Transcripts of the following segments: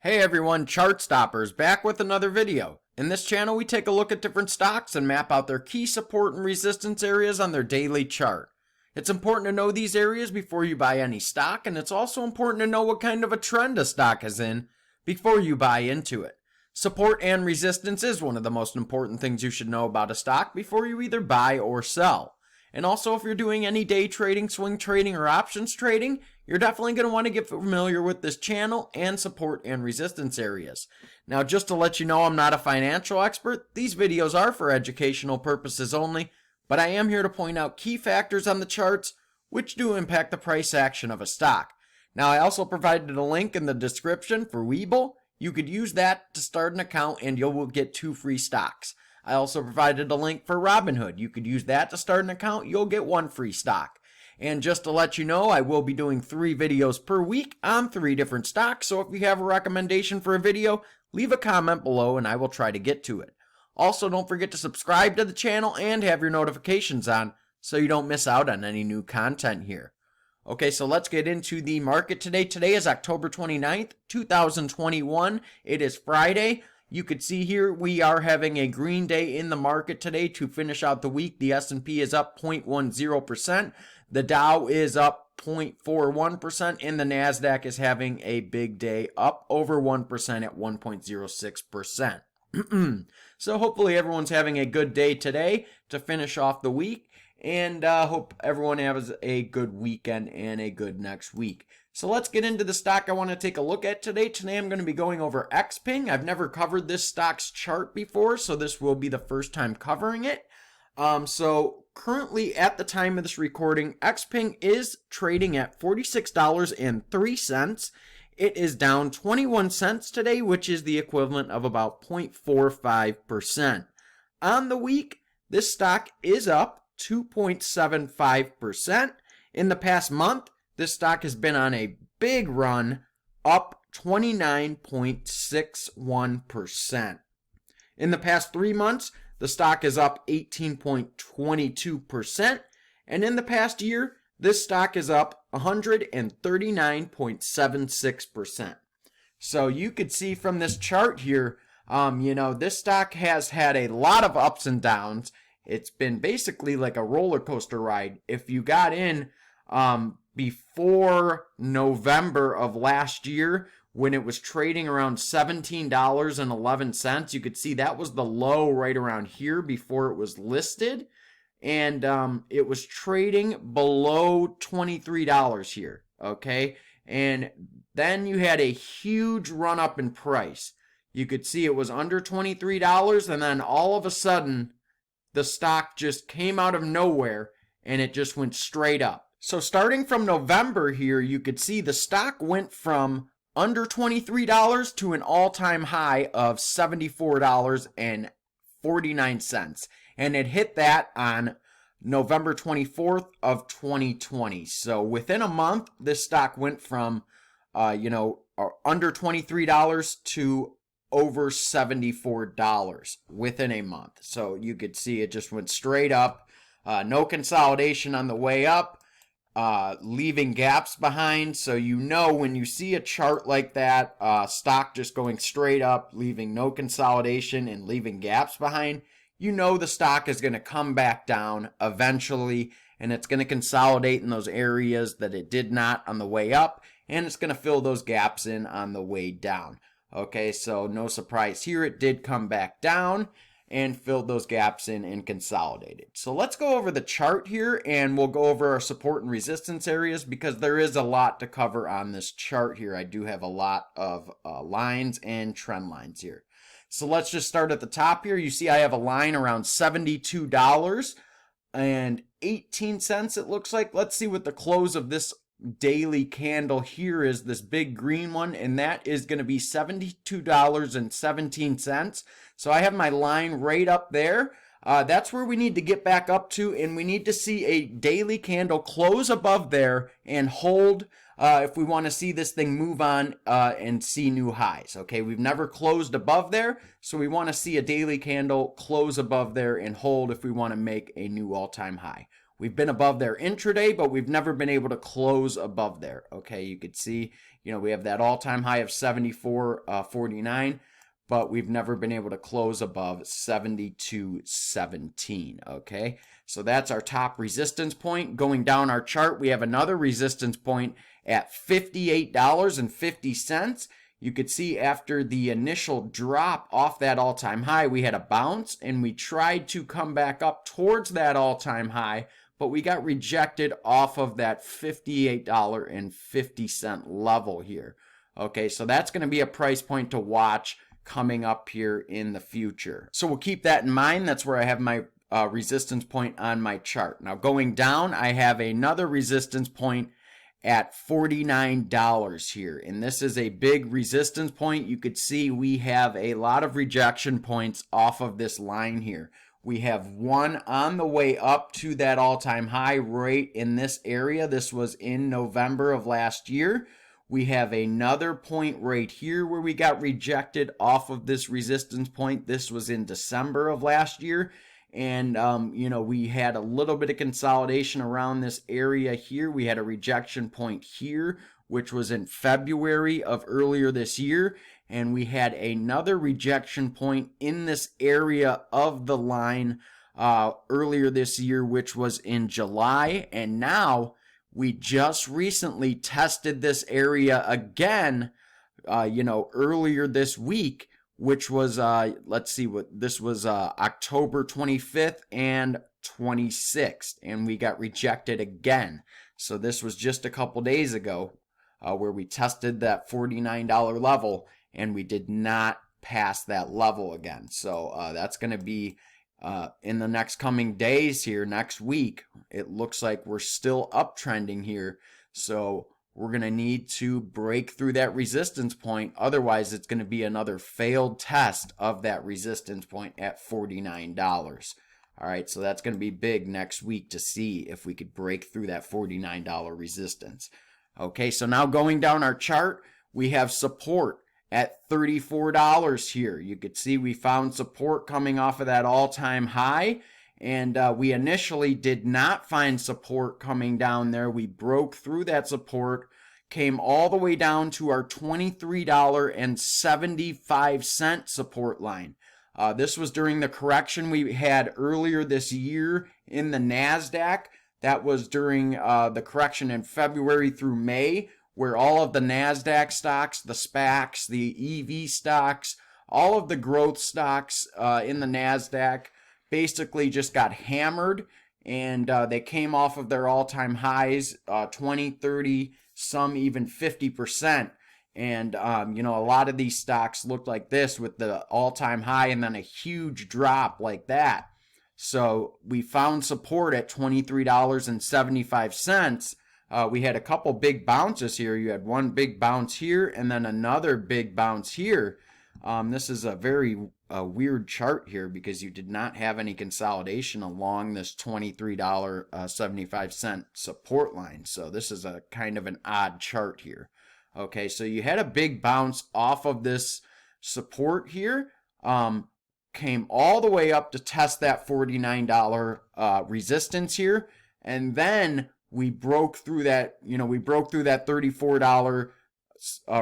Hey everyone, Chart Stoppers back with another video. In this channel we take a look at different stocks and map out their key support and resistance areas on their daily chart. It's important to know these areas before you buy any stock, and it's also important to know what kind of a trend a stock is in before you buy into it. Support and resistance is one of the most important things you should know about a stock before you either buy or sell. And also, if you're doing any day trading, swing trading, or options trading, you're definitely going to want to get familiar with this channel and support and resistance areas. Now, just to let you know, I'm not a financial expert. These videos are for educational purposes only, but I am here to point out key factors on the charts which do impact the price action of a stock. Now, I also provided a link in the description for Webull. You could use that to start an account and you will get 2 free stocks. I also provided a link for Robinhood. You could use that to start an account. You'll get 1 free stock. And just to let you know, I will be doing 3 videos per week on 3 different stocks. So if you have a recommendation for a video, leave a comment below and I will try to get to it. Also, don't forget to subscribe to the channel and have your notifications on so you don't miss out on any new content here. Okay, so let's get into the market today. Today is October 29th, 2021. It is Friday. You could see here we are having a green day in the market today to finish out the week. The S&P is up 0.10%. The Dow is up 0.41%, and the NASDAQ is having a big day, up over 1% at 1.06%. So hopefully everyone's having a good day today to finish off the week, and hope everyone has a good weekend and a good next week. So let's get into the stock I want to take a look at today. Today I'm going to be going over Xpeng. I've never covered this stock's chart before, so this will be the first time covering it. So currently at the time of this recording, Xpeng is trading at $46.03. It is down 21 cents today, which is the equivalent of about 0.45%. On the week, this stock is up 2.75%. In the past month, this stock has been on a big run, up 29.61%. In the past 3 months, the stock is up 18.22%. And in the past year, this stock is up 139.76%. So you could see from this chart here, this stock has had a lot of ups and downs. It's been basically like a roller coaster ride. If you got in before November of last year, when it was trading around $17.11, you could see that was the low right around here before it was listed. And it was trading below $23 here, okay? And then you had a huge run up in price. You could see it was under $23, and then all of a sudden, the stock just came out of nowhere, and it just went straight up. So starting from November here, you could see the stock went from under $23 to an all-time high of $74.49. And it hit that on November 24th of 2020. So within a month, this stock went from, under $23 to over $74 within a month. So you could see it just went straight up. No consolidation on the way up. Leaving gaps behind. So when you see a chart like that, stock just going straight up, leaving no consolidation and leaving gaps behind, the stock is going to come back down eventually, and it's going to consolidate in those areas that it did not on the way up, and it's going to fill those gaps in on the way down. Okay, so no surprise here, it did come back down and filled those gaps in and consolidated. So let's go over the chart here, and we'll go over our support and resistance areas because there is a lot to cover on this chart here. I do have a lot of lines and trend lines here. So let's just start at the top here. You see I have a line around $72.18 it looks like. Let's see what the close of this daily candle here is, this big green one, and that is going to be $72.17. So I have my line right up there. That's where we need to get back up to, and we need to see a daily candle close above there and hold if we want to see this thing move on and see new highs. Okay, we've never closed above there, so we want to see a daily candle close above there and hold if we want to make a new all-time high. We've been above there intraday, but we've never been able to close above there. Okay, you could see, we have that all-time high of 74.49, but we've never been able to close above 72.17. Okay, so that's our top resistance point. Going down our chart, we have another resistance point at $58.50. You could see after the initial drop off that all-time high, we had a bounce and we tried to come back up towards that all-time high, but we got rejected off of that $58.50 level here. Okay, so that's going to be a price point to watch coming up here in the future. So we'll keep that in mind. That's where I have my resistance point on my chart. Now going down, I have another resistance point at $49 here, and this is a big resistance point. You could see we have a lot of rejection points off of this line here. We have one on the way up to that all-time high right in this area. This was in November of last year. We have another point right here where we got rejected off of this resistance point. This was in December of last year. And, we had a little bit of consolidation around this area here. We had a rejection point here, which was in February of earlier this year. And we had another rejection point in this area of the line earlier this year, which was in July. And now we just recently tested this area again, earlier this week, which was, this was October 25th and 26th, and we got rejected again. So this was just a couple days ago where we tested that $49 level, and we did not pass that level again. So that's going to be in the next coming days here, next week. It looks like we're still uptrending here. So we're going to need to break through that resistance point. Otherwise, it's going to be another failed test of that resistance point at $49. All right, so that's going to be big next week to see if we could break through that $49 resistance. Okay, so now going down our chart, we have support at $34 here. You could see we found support coming off of that all-time high. And we initially did not find support coming down there. We broke through that support, came all the way down to our $23.75 support line. This was during the correction we had earlier this year in the NASDAQ. That was during the correction in February through May, where all of the NASDAQ stocks, the SPACs, the EV stocks, all of the growth stocks in the NASDAQ basically just got hammered, and they came off of their all-time highs, 20, 30, some even 50%. And, a lot of these stocks looked like this with the all-time high and then a huge drop like that. So we found support at $23.75. We had a couple big bounces here. You had one big bounce here and then another big bounce here. This is a very weird chart here because you did not have any consolidation along this $23.75 support line. So this is a kind of an odd chart here. Okay, so you had a big bounce off of this support here, came all the way up to test that $49 resistance here, and then we broke through that, that $34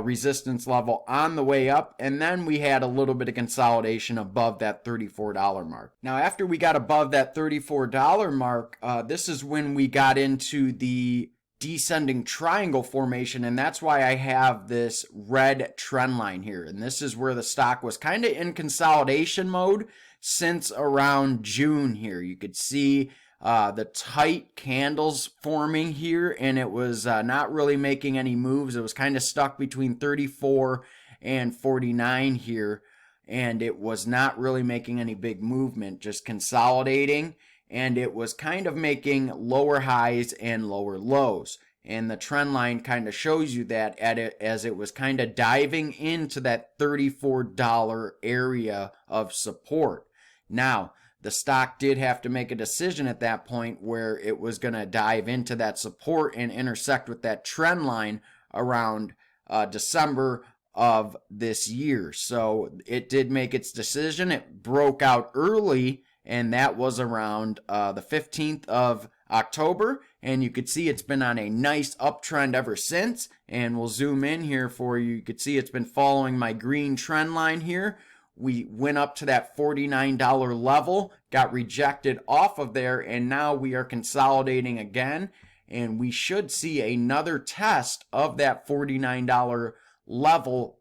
resistance level on the way up, and then we had a little bit of consolidation above that $34 mark. Now after we got above that $34 mark, this is when we got into the descending triangle formation, and that's why I have this red trend line here. And this is where the stock was kind of in consolidation mode since around June here. You could see the tight candles forming here, and it was not really making any moves. It was kind of stuck between 34 and 49 here, and it was not really making any big movement, just consolidating, and it was kind of making lower highs and lower lows. And the trend line kind of shows you that as it was kind of diving into that $34 area of support. Now, the stock did have to make a decision at that point where it was going to dive into that support and intersect with that trend line around December of this year. So it did make its decision. It broke out early, and that was around the 15th of October, and you could see it's been on a nice uptrend ever since. And we'll zoom in here for you. You could see it's been following my green trend line here. We went up to that $49 level, got rejected off of there, and now we are consolidating again. And we should see another test of that $49 level.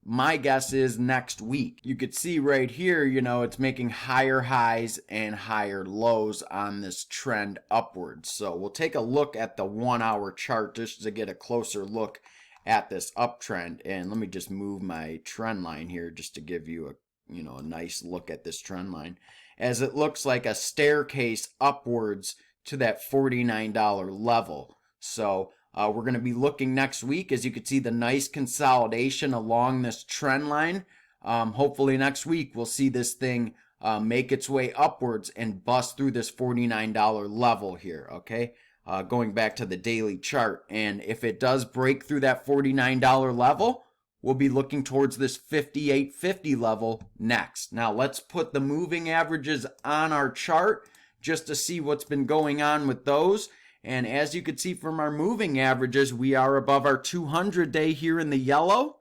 My guess is next week. You could see right here, it's making higher highs and higher lows on this trend upwards. So we'll take a look at the 1 hour chart just to get a closer look at this uptrend. And let me just move my trend line here just to give you a nice look at this trend line, as it looks like a staircase upwards to that $49 level. So we're going to be looking next week, as you can see the nice consolidation along this trend line. Hopefully next week we'll see this thing make its way upwards and bust through this $49 level here, okay? Going back to the daily chart. And if it does break through that $49 level, we'll be looking towards this $58.50 level next. Now let's put the moving averages on our chart just to see what's been going on with those. And as you can see from our moving averages, we are above our 200-day here in the yellow.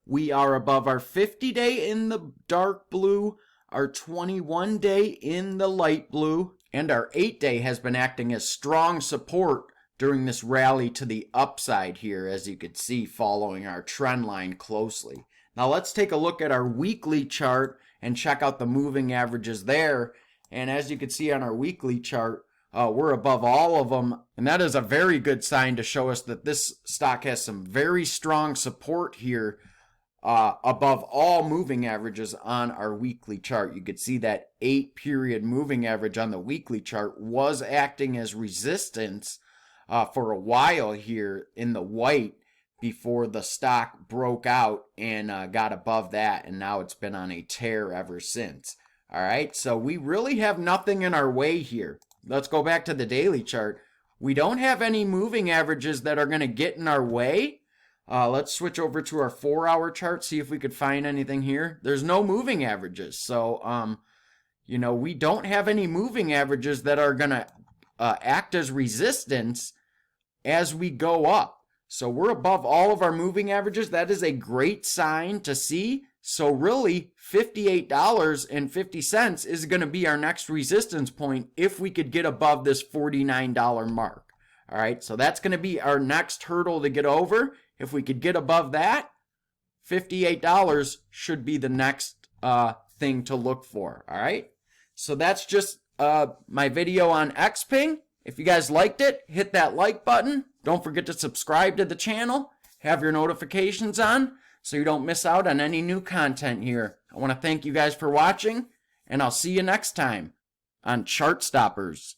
We are above our 50-day in the dark blue, our 21-day in the light blue, and our 8-day has been acting as strong support during this rally to the upside here, as you can see, following our trend line closely. Now let's take a look at our weekly chart and check out the moving averages there. And as you can see on our weekly chart, we're above all of them, and that is a very good sign to show us that this stock has some very strong support here above all moving averages on our weekly chart. You could see that 8-period moving average on the weekly chart was acting as resistance for a while here in the white before the stock broke out and got above that, and now it's been on a tear ever since. All right, so we really have nothing in our way here. Let's go back to the daily chart. We don't have any moving averages that are going to get in our way. Let's switch over to our 4-hour chart, see if we could find anything here. There's no moving averages. So, we don't have any moving averages that are going to act as resistance as we go up. So we're above all of our moving averages. That is a great sign to see. So really, $58.50 is going to be our next resistance point if we could get above this $49 mark. All right, so that's going to be our next hurdle to get over. If we could get above that, $58 should be the next thing to look for. All right, so that's just my video on Xpeng. If you guys liked it, hit that like button. Don't forget to subscribe to the channel. Have your notifications on so you don't miss out on any new content here. I want to thank you guys for watching, and I'll see you next time on Chart Stoppers.